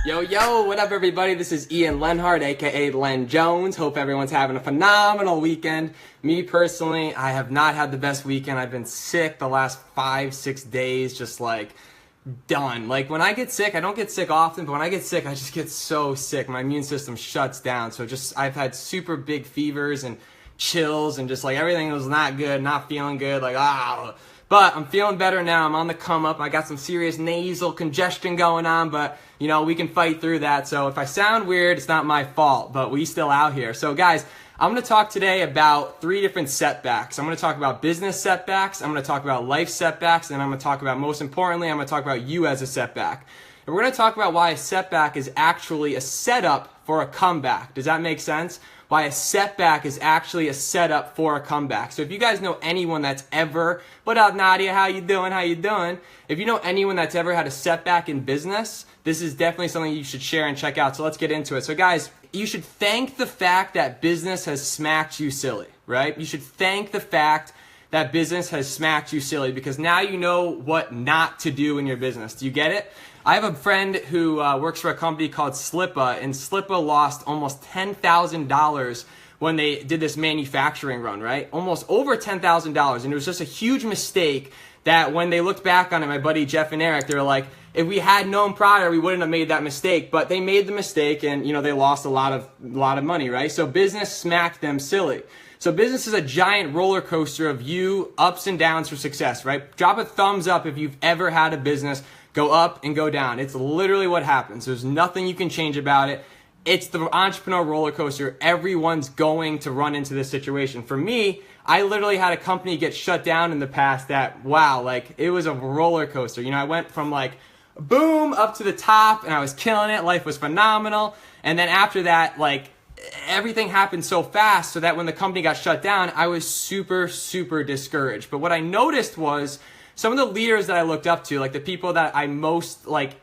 Yo, what up everybody? This is Ian Lenhart, aka LenJones. Hope everyone's having a phenomenal weekend. Me personally, I have not had the best weekend. I've been sick the last 5-6 days, just like done. Like when I get sick, I don't get sick often, but when I get sick, I just get so sick. My immune system shuts down. So I've had super big fevers and chills and just like everything was not good, not feeling good, like But I'm feeling better now. I'm on the come up. I got some serious nasal congestion going on, but you know, we can fight through that. So if I sound weird, it's not my fault, but we still out here. So guys, I'm going to talk today about 3 different setbacks. I'm going to talk about business setbacks, I'm going to talk about life setbacks, and I'm going to talk about, most importantly, I'm going to talk about you as a setback. And we're going to talk about why a setback is actually a setup for a comeback. Does that make sense? Why a setback is actually a setup for a comeback. So if you guys know anyone that's ever, what up Nadia, how you doing? If you know anyone that's ever had a setback in business, this is definitely something you should share and check out. So let's get into it. So guys, you should thank the fact that business has smacked you silly, right? You should thank the fact that business has smacked you silly because now you know what not to do in your business. Do you get it? I have a friend who works for a company called Slippa, and Slippa lost almost $10,000 when they did this manufacturing run, right? Almost over $10,000, and it was just a huge mistake that when they looked back on it, my buddy Jeff and Eric, they were like, if we had known prior, we wouldn't have made that mistake, but they made the mistake and, you know, they lost a lot of money, right? So business smacked them silly. So business is a giant roller coaster of you ups and downs for success, right? Drop a thumbs up if you've ever had a business go up and go down. It's literally what happens. There's nothing you can change about it. It's the entrepreneur roller coaster. Everyone's going to run into this situation. For me, I literally had a company get shut down in the past that, wow, like it was a roller coaster. You know, I went from like boom up to the top and I was killing it. Life was phenomenal. And then after that, like everything happened so fast so that when the company got shut down, I was super, super discouraged. But what I noticed was some of the leaders that I looked up to, like the people that I most like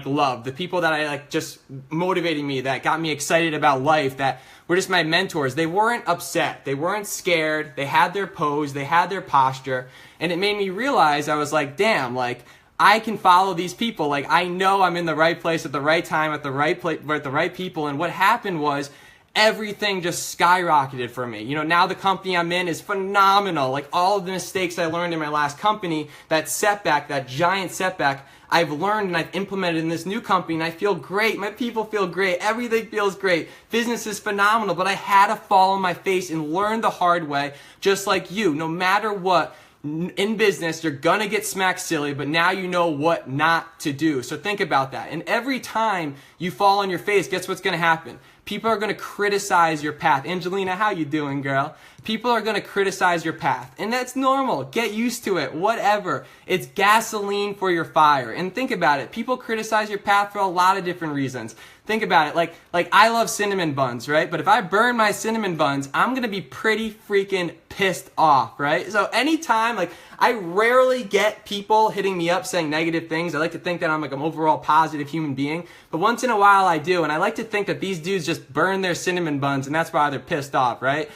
loved, the people that I like just motivating me, that got me excited about life, that were just my mentors, they weren't upset, they weren't scared, they had their pose, they had their posture, and it made me realize, I was like, damn, like I can follow these people, like I know I'm in the right place at the right time, at the right place, with the right people. And what happened was everything just skyrocketed for me. You know, now the company I'm in is phenomenal. Like all of the mistakes I learned in my last company, that setback, that giant setback, I've learned and I've implemented in this new company, and I feel great. My people feel great. Everything feels great. Business is phenomenal, but I had to fall on my face and learn the hard way, just like you. No matter what, in business, you're gonna get smacked silly, but now you know what not to do. So think about that. And every time you fall on your face, guess what's gonna happen? People are gonna criticize your path. Angelina, how you doing, girl? People are gonna criticize your path, and that's normal. Get used to it, whatever. It's gasoline for your fire. And think about it. People criticize your path for a lot of different reasons. Think about it. Like I love cinnamon buns, right? But if I burn my cinnamon buns, I'm gonna be pretty freaking pissed off, right? So anytime, like I rarely get people hitting me up saying negative things. I like to think that I'm like an overall positive human being, but once in a while I do, and I like to think that these dudes just burn their cinnamon buns and that's why they're pissed off, right?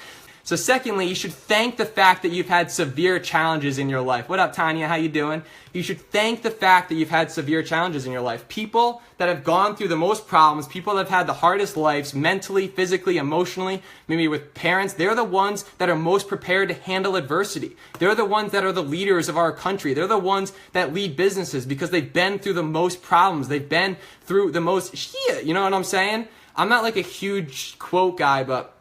So secondly, you should thank the fact that you've had severe challenges in your life. What up, Tanya? How you doing? You should thank the fact that you've had severe challenges in your life. People that have gone through the most problems, people that have had the hardest lives, mentally, physically, emotionally, maybe with parents, they're the ones that are most prepared to handle adversity. They're the ones that are the leaders of our country. They're the ones that lead businesses because they've been through the most problems. They've been through the most shit. You know what I'm saying? I'm not like a huge quote guy, but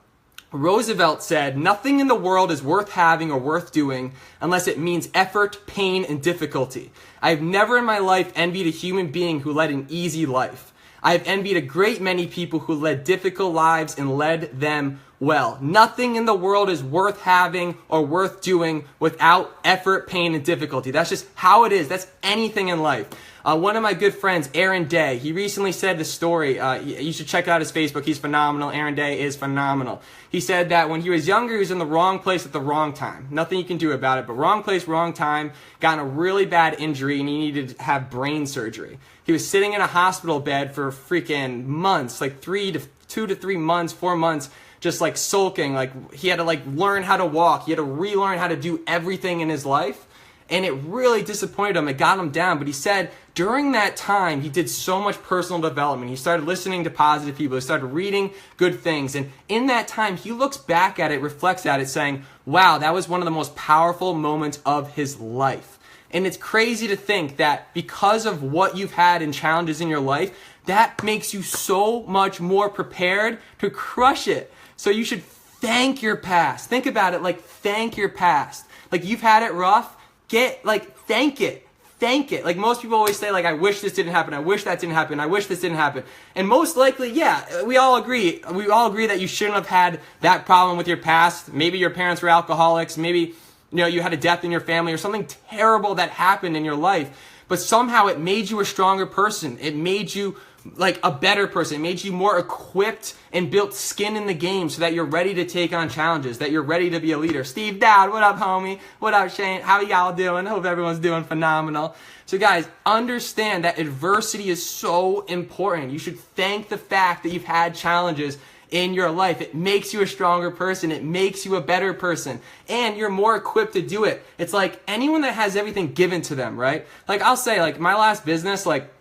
Roosevelt said, nothing in the world is worth having or worth doing unless it means effort, pain, and difficulty. I have never in my life envied a human being who led an easy life. I have envied a great many people who led difficult lives and led them well. Nothing in the world is worth having or worth doing without effort, pain, and difficulty. That's just how it is. That's anything in life. One of my good friends, Aaron Day, he recently said this story. You should check out his Facebook. He's phenomenal. Aaron Day is phenomenal. He said that when he was younger, he was in the wrong place at the wrong time. Nothing you can do about it, but wrong place, wrong time, got in a really bad injury, and he needed to have brain surgery. He was sitting in a hospital bed for freaking months, like 2 to 3 months, 4 months, just like sulking. Like he had to like learn how to walk. He had to relearn how to do everything in his life. and it really disappointed him. It got him down. But he said during that time, he did so much personal development. He started listening to positive people. He started reading good things. And in that time, he looks back at it, reflects at it, saying, wow, that was one of the most powerful moments of his life. And it's crazy to think that because of what you've had and challenges in your life, that makes you so much more prepared to crush it. So you should thank your past. Think about it like thank your past. Like you've had it rough, thank it. Thank it. Like most people always say, like, I wish this didn't happen. I wish that didn't happen. I wish this didn't happen. And most likely, yeah, we all agree. We all agree that you shouldn't have had that problem with your past. Maybe your parents were alcoholics. Maybe, you had a death in your family or something terrible that happened in your life. But somehow it made you a stronger person. It made you like a better person. It made you more equipped and built skin in the game so that you're ready to take on challenges, that you're ready to be a leader. Steve Dowd, what up, homie? What up, Shane? How y'all doing? Hope everyone's doing phenomenal. So guys, understand that adversity is so important. You should thank the fact that you've had challenges in your life. It makes you a stronger person. It makes you a better person. And you're more equipped to do it. It's like anyone that has everything given to them, right? Like I'll say, like my last business, like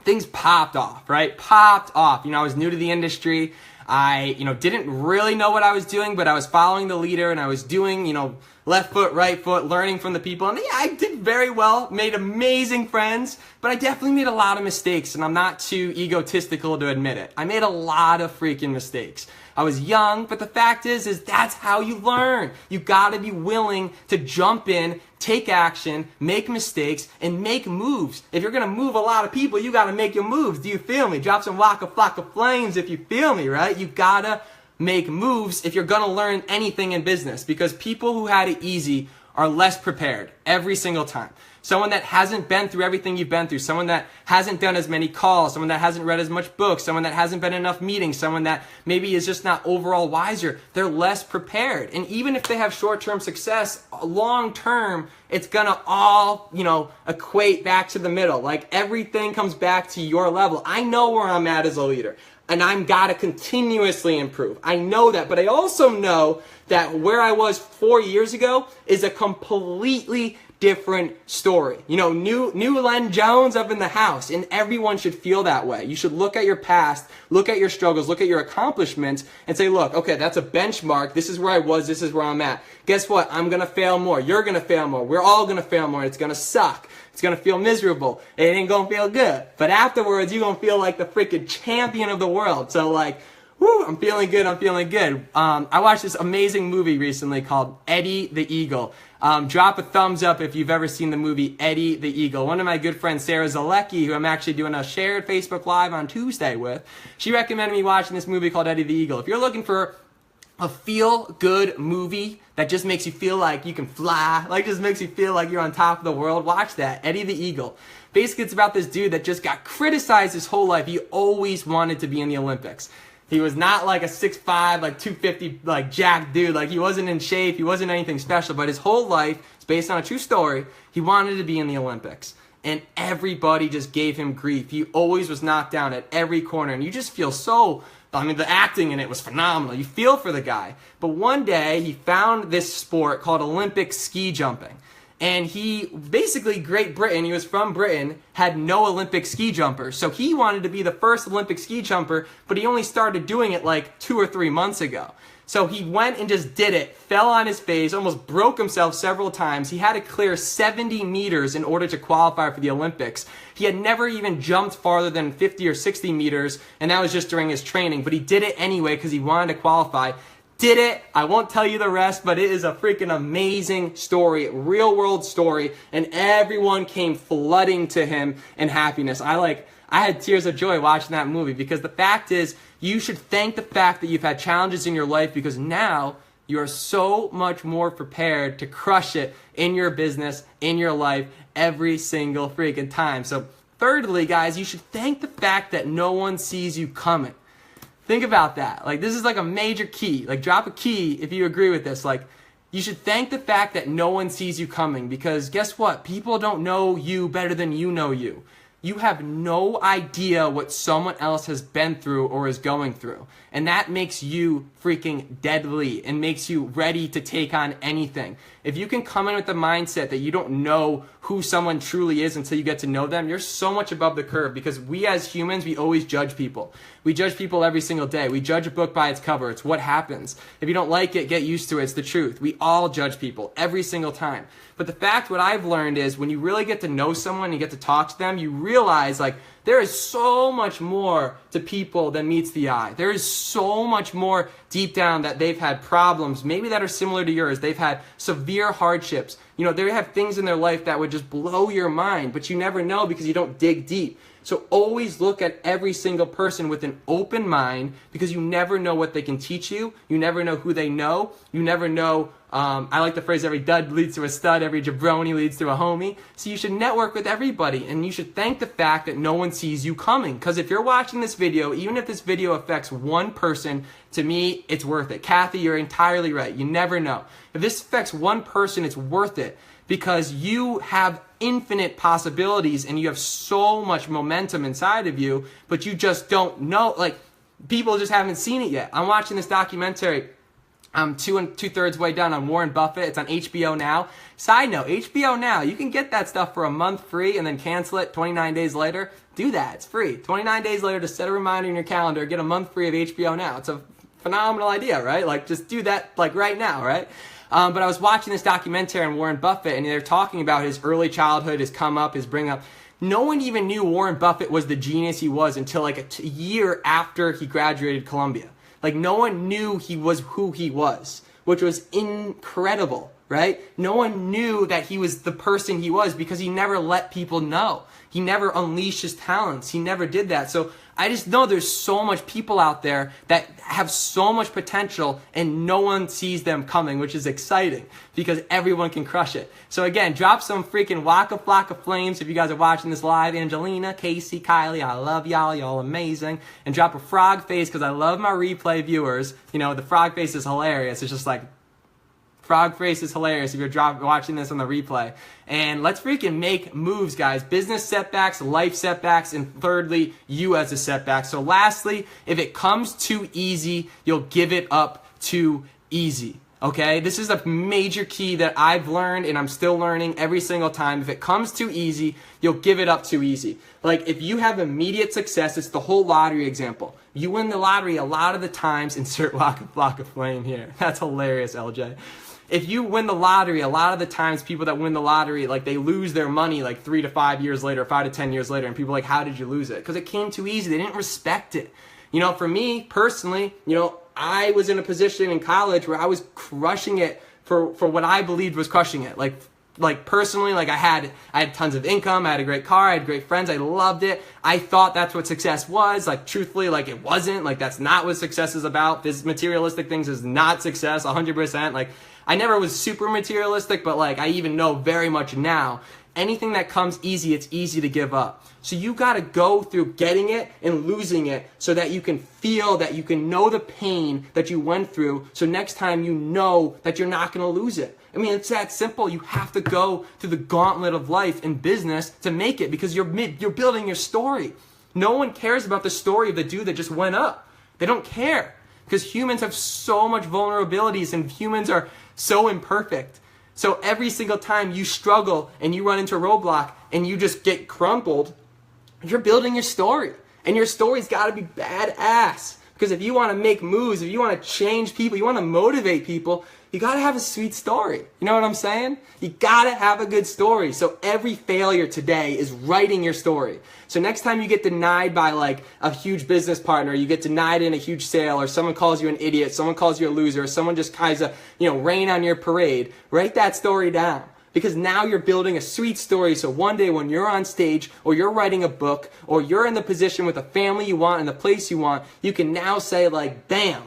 things popped off, right? Popped off. I was new to the industry. I, didn't really know what I was doing, but I was following the leader and I was doing, left foot, right foot, learning from the people. And yeah, I did very well, made amazing friends, but I definitely made a lot of mistakes and I'm not too egotistical to admit it. I made a lot of freaking mistakes. I was young, but the fact is that's how you learn. You gotta be willing to jump in, take action, make mistakes, and make moves. If you're gonna move a lot of people, you gotta make your moves. Do you feel me? Drop some waka flocka flames if you feel me, right? You gotta make moves if you're gonna learn anything in business, because people who had it easy are less prepared every single time. Someone that hasn't been through everything you've been through, someone that hasn't done as many calls, someone that hasn't read as much books, someone that hasn't been in enough meetings, someone that maybe is just not overall wiser, they're less prepared. And even if they have short-term success, long-term, it's gonna all, equate back to the middle. Like everything comes back to your level. I know where I'm at as a leader. And I'm gotta continuously improve. I know that, but I also know that where I was 4 years ago is a completely different story. New LenJones up in the house, and everyone should feel that way. You should look at your past, look at your struggles, look at your accomplishments, and say, look, okay, that's a benchmark. This is where I was, this is where I'm at. Guess what? I'm gonna fail more. You're gonna fail more. We're all gonna fail more. It's gonna suck. It's gonna feel miserable. It ain't gonna feel good. But afterwards, you're gonna feel like the freaking champion of the world. So like, whoo, I'm feeling good, I'm feeling good. I watched this amazing movie recently called Eddie the Eagle. Drop a thumbs up if you've ever seen the movie Eddie the Eagle. One of my good friends, Sarah Zalecki, who I'm actually doing a shared Facebook Live on Tuesday with, she recommended me watching this movie called Eddie the Eagle. If you're looking for a feel-good movie that just makes you feel like you can fly, like just makes you feel like you're on top of the world, watch that, Eddie the Eagle. Basically, it's about this dude that just got criticized his whole life. He always wanted to be in the Olympics. He was not like a 6'5", like 250, like jacked dude. Like he wasn't in shape. He wasn't anything special. But his whole life, it's based on a true story, he wanted to be in the Olympics. And everybody just gave him grief. He always was knocked down at every corner. And you just feel so, the acting in it was phenomenal. You feel for the guy. But one day, he found this sport called Olympic ski jumping. And he, basically Great Britain, he was from Britain, had no Olympic ski jumpers. So he wanted to be the first Olympic ski jumper, but he only started doing it like 2 or 3 months ago. So he went and just did it, fell on his face, almost broke himself several times. He had to clear 70 meters in order to qualify for the Olympics. He had never even jumped farther than 50 or 60 meters, and that was just during his training. But he did it anyway because he wanted to qualify. Did it. I won't tell you the rest, but it is a freaking amazing story, real world story, and everyone came flooding to him in happiness. I had tears of joy watching that movie, because the fact is, you should thank the fact that you've had challenges in your life, because now you are so much more prepared to crush it in your business, in your life, every single freaking time. So thirdly, guys, you should thank the fact that no one sees you coming. Think about that. Like, this is like a major key. Like, drop a key if you agree with this. Like, you should thank the fact that no one sees you coming, because guess what? People don't know you better than you know you. You have no idea what someone else has been through or is going through. And that makes you freaking deadly and makes you ready to take on anything. If you can come in with the mindset that you don't know who someone truly is until you get to know them, you're so much above the curve, because we as humans, we always judge people. We judge people every single day. We judge a book by its cover. It's what happens. If you don't like it, get used to it. It's the truth. We all judge people every single time. But the fact, what I've learned is when you really get to know someone and you get to talk to them, you realize like there is so much more to people than meets the eye. There is so much more deep down that they've had problems, maybe that are similar to yours. They've had severe hardships. You know, they have things in their life that would just blow your mind, but you never know because you don't dig deep. So always look at every single person with an open mind, because you never know what they can teach you. You never know who they know. You never know. I like the phrase, every dud leads to a stud, every jabroni leads to a homie. So you should network with everybody, and you should thank the fact that no one sees you coming. Because if you're watching this video, even if this video affects one person, to me, it's worth it. Kathy, you're entirely right. You never know. If this affects one person, it's worth it, because you have infinite possibilities and you have so much momentum inside of you, but you just don't know. Like, people just haven't seen it yet. I'm watching this documentary. I'm 2.2/3 way done on Warren Buffett. It's on HBO Now. Side note, HBO Now, you can get that stuff for a month free and then cancel it 29 days later. Do that. It's free. 29 days later, to set a reminder in your calendar, get a month free of HBO Now. It's a phenomenal idea, right? Like, just do that like right now, right? But I was watching this documentary on Warren Buffett, and they're talking about his early childhood, his come up, his bring up. No one even knew Warren Buffett was the genius he was until like a year after he graduated Columbia. Like, no one knew he was who he was, which was incredible, right? No one knew that he was the person he was because he never let people know. He never unleashed his talents. He never did that. So I just know there's so much people out there that have so much potential and no one sees them coming, which is exciting because everyone can crush it. So again, drop some freaking Waka Flocka Flames if you guys are watching this live. Angelina, Casey, Kylie, I love y'all. Y'all amazing. And drop a frog face because I love my replay viewers. You know, the frog face is hilarious. It's just like, frog face is hilarious if you're watching this on the replay. And let's freaking make moves, guys. Business setbacks, life setbacks, and thirdly, you as a setback. So lastly, if it comes too easy, you'll give it up too easy. Okay? This is a major key that I've learned and I'm still learning every single time. If it comes too easy, you'll give it up too easy. Like, if you have immediate success, it's the whole lottery example. You win the lottery a lot of the times, insert Waka Flocka Flame here. That's hilarious, LJ. If you win the lottery, a lot of the times people that win the lottery, like, they lose their money like 3 to 5 years later, 5 to 10 years later, and people are like, how did you lose it? Because it came too easy. They didn't respect it. You know, for me personally, you know, I was in a position in college where I was crushing it for what I believed was crushing it. Like personally, like I had tons of income, I had a great car, I had great friends, I loved it. I thought that's what success was. Like, truthfully, like, it wasn't. Like, that's not what success is about. This materialistic things is not success 100%. Like, I never was super materialistic, but like, I even know very much now, anything that comes easy, it's easy to give up. So you got to go through getting it and losing it so that you can feel, that you can know the pain that you went through, so next time you know that you're not going to lose it. I mean, it's that simple. You have to go through the gauntlet of life and business to make it, because you're building your story. No one cares about the story of the dude that just went up. They don't care, because humans have so much vulnerabilities and humans are so imperfect. So every single time you struggle and you run into a roadblock and you just get crumpled, you're building your story. And your story's got to be badass. Because if you want to make moves, if you want to change people, you want to motivate people, you got to have a sweet story. You know what I'm saying? You got to have a good story. So every failure today is writing your story. So next time you get denied by like a huge business partner, you get denied in a huge sale, or someone calls you an idiot, someone calls you a loser, or someone just kind of, rain on your parade, write that story down. Because now you're building a sweet story, so one day when you're on stage, or you're writing a book, or you're in the position with the family you want and the place you want, you can now say like, bam,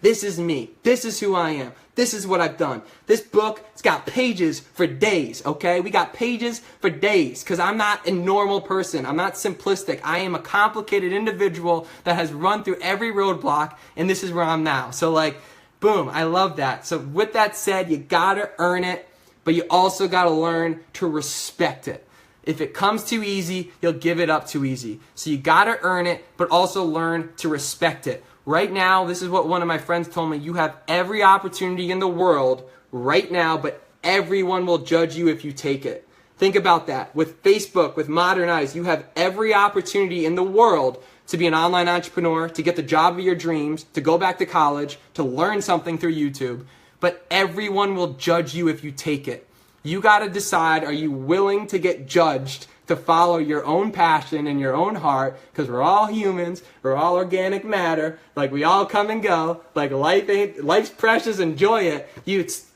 this is me. This is who I am. This is what I've done. This book, it's got pages for days, okay? We got pages for days, because I'm not a normal person. I'm not simplistic. I am a complicated individual that has run through every roadblock, and this is where I'm now. So like, boom, I love that. So with that said, you gotta earn it, but you also gotta learn to respect it. If it comes too easy, you'll give it up too easy. So you gotta earn it, but also learn to respect it. Right now, this is what one of my friends told me. You have every opportunity in the world right now, but everyone will judge you if you take it. Think about that. With Facebook, with Modern Eyes, you have every opportunity in the world to be an online entrepreneur, to get the job of your dreams, to go back to college, to learn something through YouTube. But everyone will judge you if you take it. You got to decide, are you willing to get judged to follow your own passion and your own heart? Because we're all humans, we're all organic matter, like we all come and go, like life's precious, enjoy it.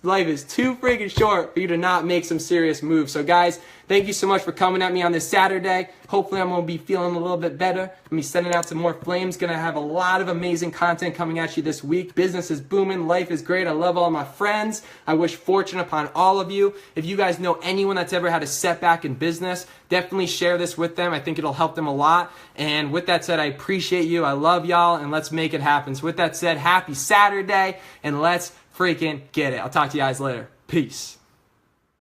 Life is too freaking short for you to not make some serious moves. So guys, thank you so much for coming at me on this Saturday. Hopefully I'm going to be feeling a little bit better. I'm going to be sending out some more flames. Going to have a lot of amazing content coming at you this week. Business is booming. Life is great. I love all my friends. I wish fortune upon all of you. If you guys know anyone that's ever had a setback in business, definitely share this with them. I think it'll help them a lot. And with that said, I appreciate you. I love y'all, and let's make it happen. So with that said, happy Saturday, and let's freaking get it. I'll talk to you guys later. Peace.